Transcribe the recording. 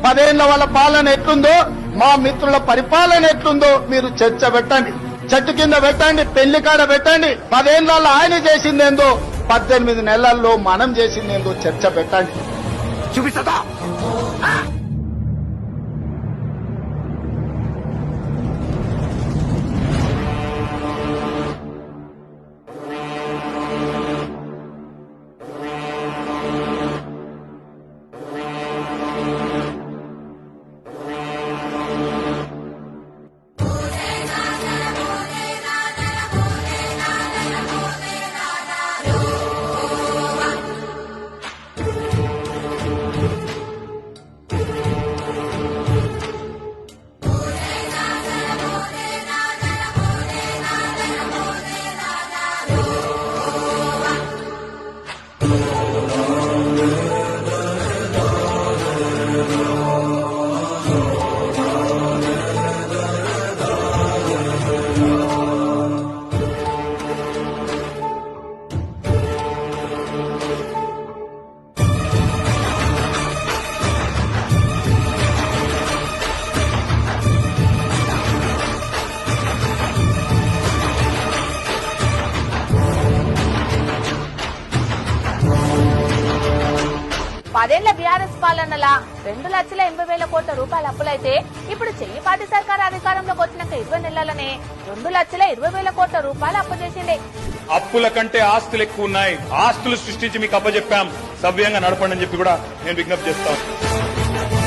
10 ఏళ్ల వాళ్ళ పాలన ఎట్లుందో, మా మిత్రుల పరిపాలన ఎట్లుందో మీరు చర్చ పెట్టండి. చెట్టు కింద పెట్టండి, పెళ్లి కాడ పెట్టండి. 10 ఏళ్లలో ఆయన చేసిందేందో, 18 నెలల్లో మనం చేసిందేందో చర్చ పెట్టండి. చూపిస్తా. పదేళ్ల బీఆర్ఎస్ పాలనలా 2,80,000 కోట్ల రూపాయల అప్పులైతే ఇప్పుడు చెయ్యిపాటి సర్కార్ అధికారంలోకి వచ్చినాక 20 నెలలనే 2,20,000 కోట్ల రూపాయలు అప్పు చేసిండే. అప్పుల కంటే ఆస్తులు ఎక్కువ ఉన్నాయి. ఆస్తులు సృష్టించి మీకు అప్పచెప్పాం, సవ్యంగా నడపండి అని చెప్పి కూడా నేను విజ్ఞప్తి చేస్తాను.